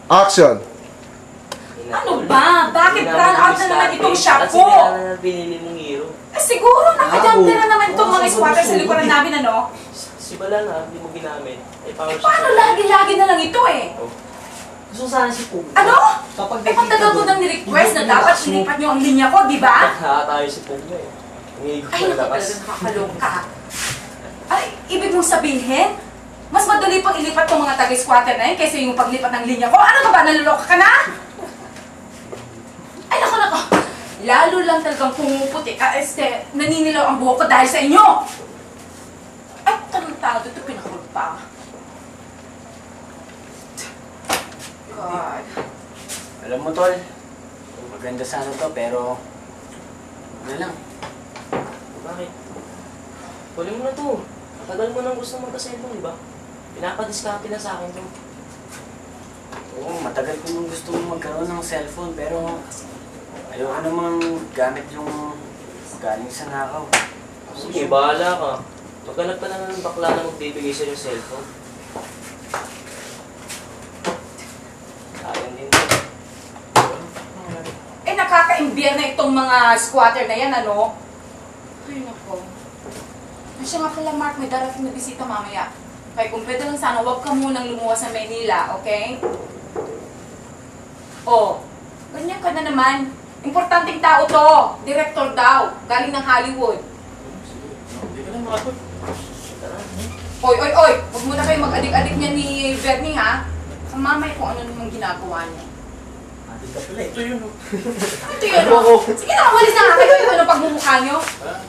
Action! Ano ba? Bakit run out na naman itong shop ko? Kasi nila na binili mong hero. Eh siguro, nakajump na naman itong mga squatter sa likuran namin, ano? Si Bala na, hindi mo ginamit. Eh, power Eh paano lagi-lagi na lang ito eh? Gusto sana si Pug. Ano? Kapag Eh matagal ko nang ni-request na dapat sinipat niyo ang linya ko, di ba? Nakatayo si Pugno eh. Nangihigot Ay, na naku, lakas. talagang nakakaloka. Ay, ibig mong sabihin, mas madali pang ilipat tong mga taga-squatter na yun kaysa yung paglipat ng linya ko. Ano ka ba? Naluloka ka na? Ay, naku. Lalo lang talagang pumuputi. Naninilaw ang buhok ko dahil sa inyo. Ay, tarantado ito, pinakulot pa. God. Alam mo, Tol, maganda sana to, pero ano lang. Bakit? Kunin mo na to. Matagal mo nang gusto magka-cellphone, di ba? Pinapadiskarte na sa akin to. Oo, matagal ko nung gusto mong magkaroon ng cellphone, pero ayoko namang gamit yung galing sa nakaw. Sige, bahala ka. Maghanap ka na ng bakla na magbibigay sa'yo yung cellphone. Sayang din to. Eh, nakaka-imbier na itong mga squatter na yan, ano? Ay, naku. Siya nga pala, Mark, may darating na bisita mamaya. Kaya kung pwede lang sana, huwag ka munang lumuwas sa Maynila, okay? Oh, ganyan ka na naman. Importanteng tao to. Director daw. Galing ng Hollywood. Hindi ka lang makapag. Oy! Huwag muna kayo mag-adik-adik niya ni Bernie, ha? Ang mamay kung ano namang ginagawa niya. Adik ka pala eh. Ito yun. Ito yun, oh. Sige na, umalis na nga kayo. Ano pagmumukha niyo?